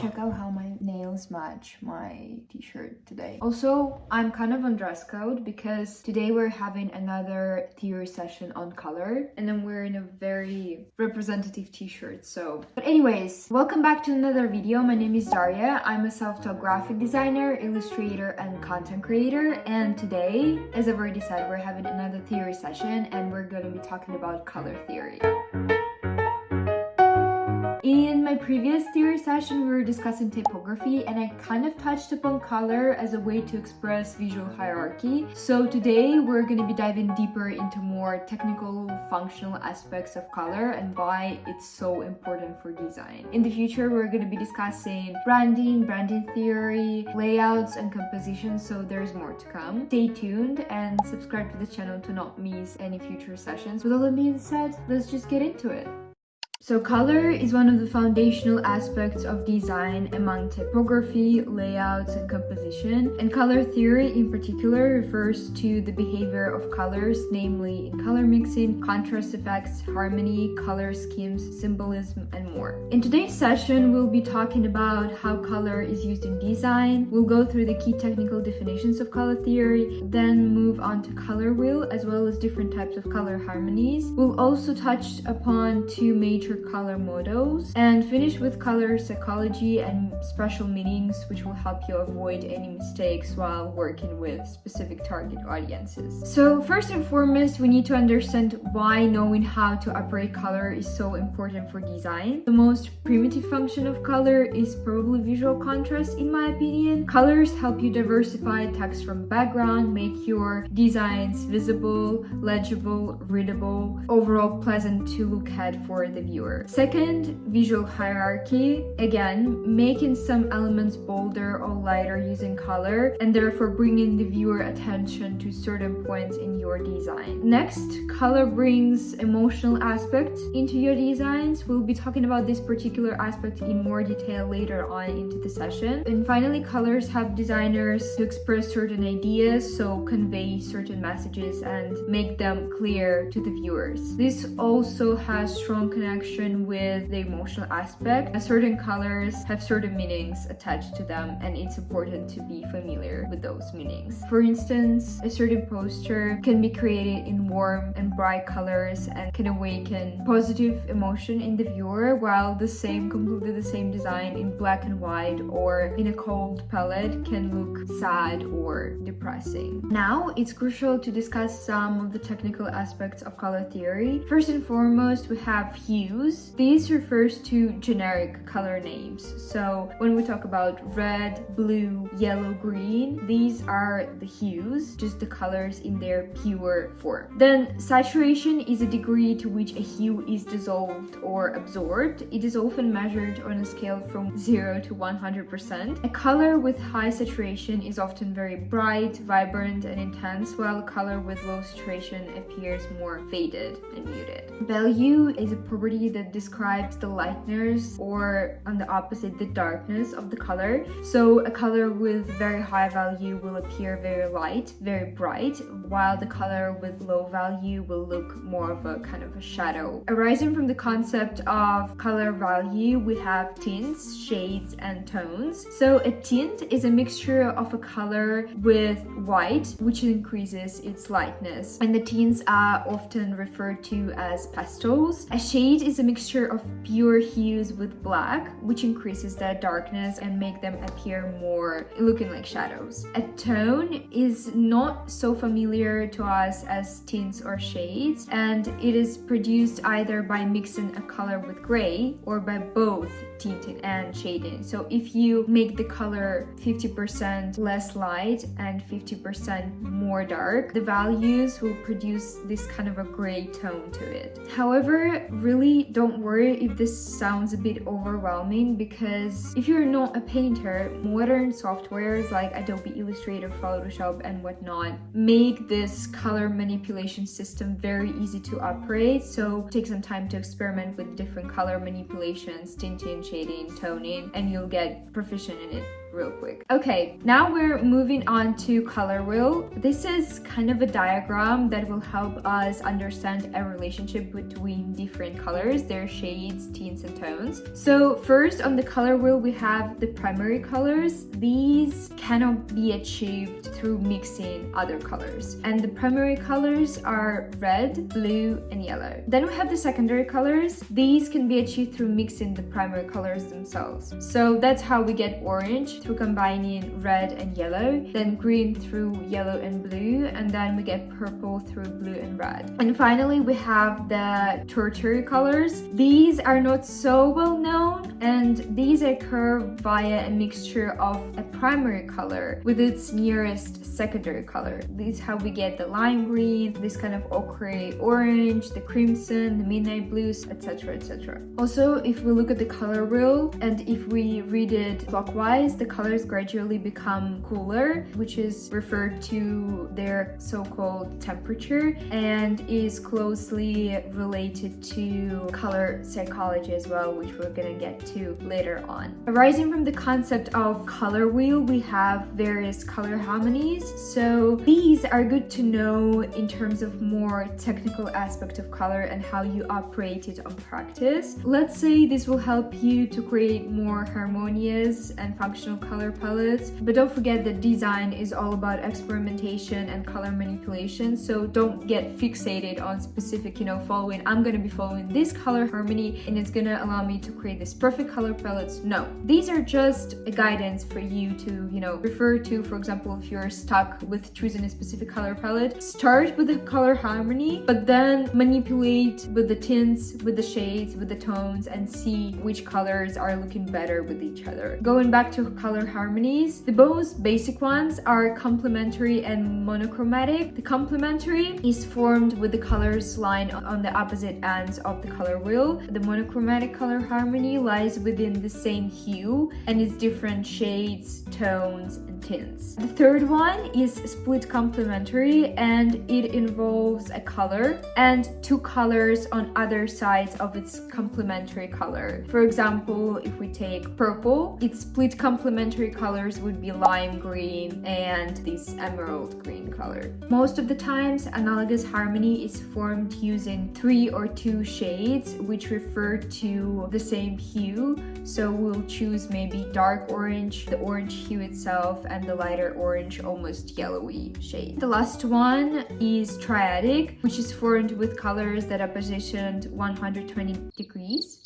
Check out how my nails match my t-shirt today. Also, I'm kind of on dress code because today we're having another theory session on color and I'm wearing a very representative t-shirt, so. But anyways, welcome back to another video. My name is Daria. I'm a self-taught graphic designer, illustrator, and content creator. And today, as I've already said, we're having another theory session and we're going to be talking about color theory. In my previous theory session, we were discussing typography and I kind of touched upon color as a way to express visual hierarchy. So today we're going to be diving deeper into more technical, functional aspects of color and why it's so important for design. In the future, we're going to be discussing branding theory, layouts, and composition, so there's more to come. Stay tuned and subscribe to the channel to not miss any future sessions. With all that being said, let's just get into it. So color is one of the foundational aspects of design among typography, layouts, and composition. And color theory in particular refers to the behavior of colors, namely in color mixing, contrast effects, harmony, color schemes, symbolism, and more. In today's session, we'll be talking about how color is used in design. We'll go through the key technical definitions of color theory, then move on to color wheel, as well as different types of color harmonies. We'll also touch upon two major color models and finish with color psychology and special meanings, which will help you avoid any mistakes while working with specific target audiences. So first and foremost, we need to understand why knowing how to operate color is so important for design. The most primitive function of color is probably visual contrast, in my opinion. Colors help you diversify text from background, make your designs visible, legible, readable, overall pleasant to look at for the viewer. Second, visual hierarchy. Again, making some elements bolder or lighter using color and therefore bringing the viewer attention to certain points in your design. Next, color brings emotional aspects into your designs. We'll be talking about this particular aspect in more detail later on into the session. And finally, colors help designers to express certain ideas, so convey certain messages and make them clear to the viewers. This also has strong connection with the emotional aspect, as certain colors have certain meanings attached to them and it's important to be familiar with those meanings. For instance, a certain poster can be created in warm and bright colors and can awaken positive emotion in the viewer, while completely the same design in black and white or in a cold palette can look sad or depressing. Now, it's crucial to discuss some of the technical aspects of color theory. First and foremost, we have hues. These refers to generic color names. So when we talk about red, blue, yellow, green, these are the hues, just the colors in their pure form. Then saturation is a degree to which a hue is dissolved or absorbed. It is often measured on a scale from 0 to 100%. A color with high saturation is often very bright, vibrant, and intense, while a color with low saturation appears more faded and muted. Value is a property that describes the lightness or, on the opposite, the darkness of the color. So a color with very high value will appear very light, very bright, while the color with low value will look more of a kind of a shadow. Arising from the concept of color value, we have tints, shades, and tones. So a tint is a mixture of a color with white, which increases its lightness, and the tints are often referred to as pastels. A shade is a mixture of pure hues with black, which increases their darkness and make them appear more looking like shadows. A tone is not so familiar to us as tints or shades, and it is produced either by mixing a color with gray or by both tinting and shading. So if you make the color 50% less light and 50% more dark, the values will produce this kind of a gray tone to it. However, really don't worry if this sounds a bit overwhelming, because if you're not a painter, modern softwares like Adobe Illustrator, Photoshop, and whatnot make this color manipulation system very easy to operate. So take some time to experiment with different color manipulations, tinting, shading, toning, and you'll get proficient in it real quick. Okay, now we're moving on to color wheel. This is kind of a diagram that will help us understand a relationship between different colors, their shades, tints, and tones. So first on the color wheel, we have the primary colors. These cannot be achieved through mixing other colors. And the primary colors are red, blue, and yellow. Then we have the secondary colors. These can be achieved through mixing the primary colors themselves. So that's how we get orange, through combining red and yellow, then green through yellow and blue, and then we get purple through blue and red. And finally, we have the tertiary colors. These are not so well known, and these occur via a mixture of a primary color with its nearest secondary color. This is how we get the lime green, this kind of ochre orange, the crimson, the midnight blues, etc., etc. Also, if we look at the color wheel and if we read it clockwise, the colors gradually become cooler, which is referred to their so-called temperature and is closely related to color psychology as well, which we're gonna get to later on. Arising from the concept of color wheel, we have various color harmonies. So these are good to know in terms of more technical aspect of color and how you operate it on practice. Let's say this will help you to create more harmonious and functional color palettes, but don't forget that design is all about experimentation and color manipulation, so don't get fixated on specific, following, I'm gonna be following this color harmony and it's gonna allow me to create this perfect color palettes. No, these are just a guidance for you to, refer to. For example, if you're stuck with choosing a specific color palette, start with the color harmony, but then manipulate with the tints, with the shades, with the tones, and see which colors are looking better with each other. Going back to color harmonies, the most basic ones are complementary and monochromatic. The complementary is formed with the colors lying on the opposite ends of the color wheel. The monochromatic color harmony lies within the same hue and is different shades, tones, and tints. The third one is split complementary, and it involves a color and two colors on other sides of its complementary color. For example, if we take purple, its split complementary colors would be lime green and this emerald green color. Most of the times, analogous harmony is formed using 3 or 2 shades which refer to the same hue. So we'll choose maybe dark orange, the orange hue itself, and the lighter orange, almost yellowy shade. The last one is triadic, which is formed with colors that are positioned 120 degrees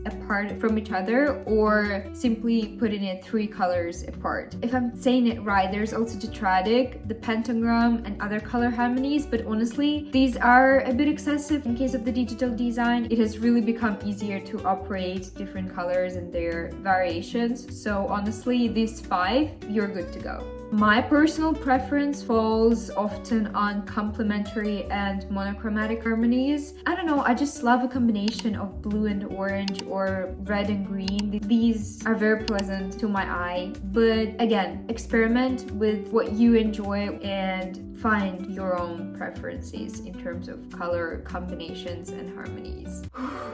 apart from each other, or simply putting it 3 colors apart. If I'm saying it right, there's also the tetradic, the pentagram, and other color harmonies, but honestly, these are a bit excessive in case of the digital design. It has really become easier to operate different colors and their variations. So honestly, these 5, you're good to go. My personal preference falls often on complementary and monochromatic harmonies. I don't know, I just love a combination of blue and orange or red and green. These are very pleasant to my eye, but again, experiment with what you enjoy and find your own preferences in terms of color combinations and harmonies.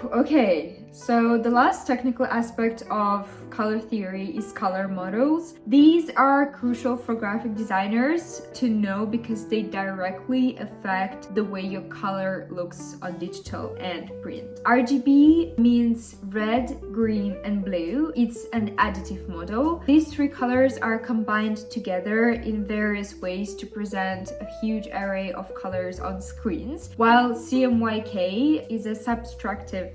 Okay, so the last technical aspect of color theory is color models. These are crucial for graphic designers to know because they directly affect the way your color looks on digital and print. RGB means red, green, and blue. It's an additive model. These 3 colors are combined together in various ways to present a huge array of colors on screens, while CMYK is a subtractive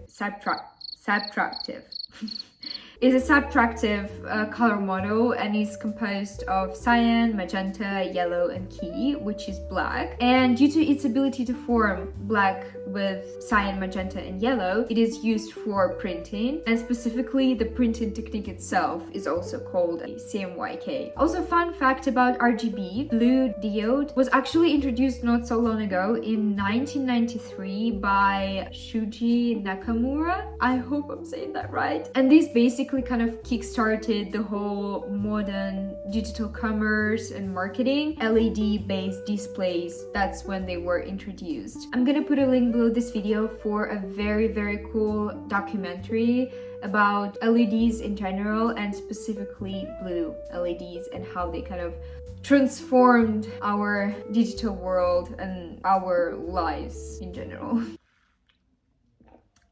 color model and is composed of cyan, magenta, yellow, and key, which is black. And due to its ability to form black with cyan, magenta, and yellow, it is used for printing, and specifically the printing technique itself is also called a CMYK. Also, fun fact about RGB, blue diode was actually introduced not so long ago in 1993 by Shuji Nakamura. I hope I'm saying that right. And this basically basically kind of kickstarted the whole modern digital commerce and marketing. LED-based displays, that's when they were introduced. I'm gonna put a link below this video for a very, very cool documentary about LEDs in general and specifically blue LEDs and how they kind of transformed our digital world and our lives in general.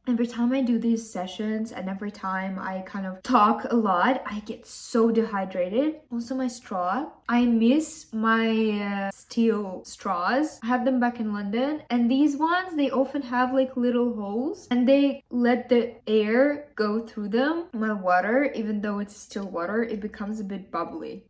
Every time I do these sessions and every time I kind of talk a lot, I get so dehydrated. Also my straw. I miss my steel straws. I have them back in London, and these ones, they often have like little holes and they let the air go through them. My water, even though it's still water, it becomes a bit bubbly.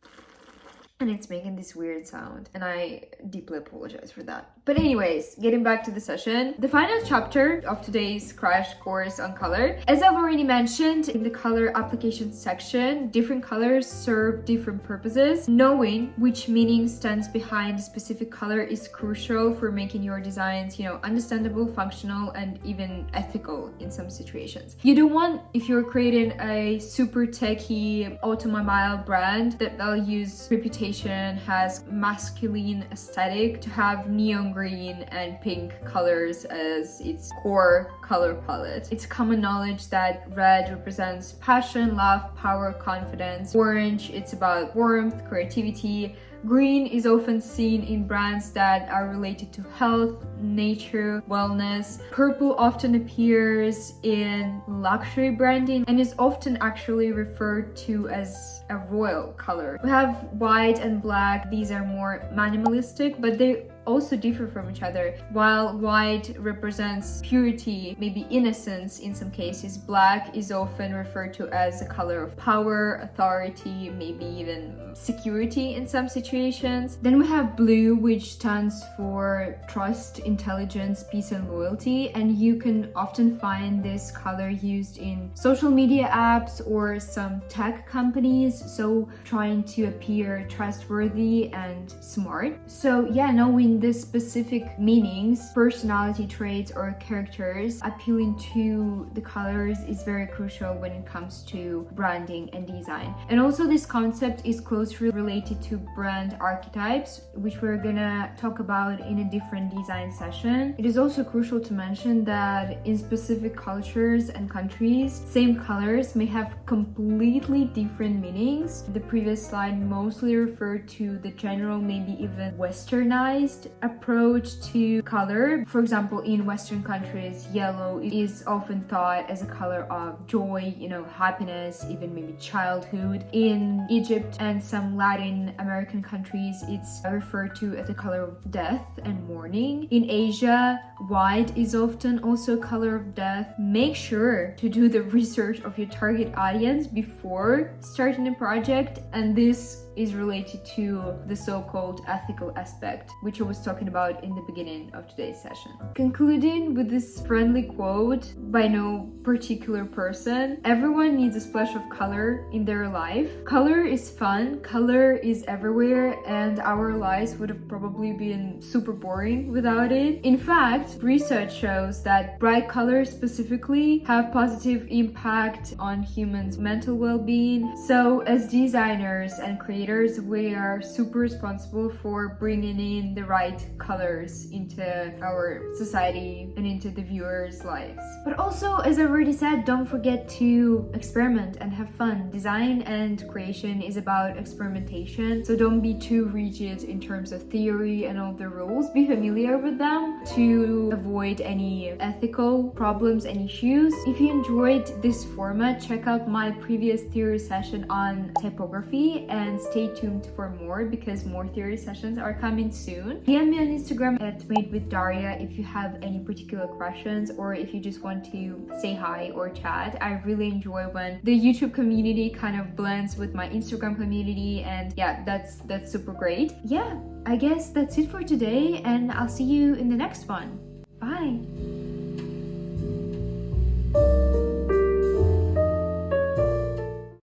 And it's making this weird sound, and I deeply apologize for that. But anyways, getting back to the session, the final chapter of today's crash course on color. As I've already mentioned in the color application section, different colors serve different purposes. Knowing which meaning stands behind a specific color is crucial for making your designs, understandable, functional, and even ethical in some situations. You don't want, if you're creating a super techy automobile brand that values reputation, has masculine aesthetic, to have neon green and pink colors as its core color palette. It's common knowledge that red represents passion, love, power, confidence. Orange, it's about warmth, creativity. Green is often seen in brands that are related to health, nature, wellness. Purple often appears in luxury branding and is often actually referred to as a royal color. We have white and black. These are more minimalistic, but they also differ from each other. While white represents purity, maybe innocence in some cases, black is often referred to as a color of power, authority, maybe even security in some situations. Then we have blue, which stands for trust, intelligence, peace, and loyalty, and you can often find this color used in social media apps or some tech companies, so trying to appear trustworthy and smart. So yeah, knowing the specific meanings, personality traits, or characters appealing to the colors is very crucial when it comes to branding and design. And also this concept is closely related to brand archetypes, which we're gonna talk about in a different design session. It is also crucial to mention that in specific cultures and countries, same colors may have completely different meanings. The previous slide mostly referred to the general, maybe even westernized approach to color. For example, in Western countries, yellow is often thought as a color of joy, happiness, even maybe childhood. In Egypt and some Latin American countries, it's referred to as a color of death and mourning. In Asia, white is often also a color of death. Make sure to do the research of your target audience before starting a project, and this is related to the so-called ethical aspect, which I was talking about in the beginning of today's session. Concluding with this friendly quote by no particular person: everyone needs a splash of color in their life. Color is fun, color is everywhere, and our lives would have probably been super boring without it. In fact, research shows that bright colors specifically have positive impact on humans' mental well-being. So as designers and creators, we are super responsible for bringing in the right colors into our society and into the viewers' lives. But also, as I already said, don't forget to experiment and have fun. Design and creation is about experimentation, so don't be too rigid in terms of theory and all the rules. Be familiar with them to avoid any ethical problems and issues. If you enjoyed this format, check out my previous theory session on typography and stay tuned for more, because more theory sessions are coming soon. DM me on Instagram at madewithdaria if you have any particular questions or if you just want to say hi or chat. I really enjoy when the YouTube community kind of blends with my Instagram community, and yeah, that's super great. Yeah, I guess that's it for today, and I'll see you in the next one. Bye!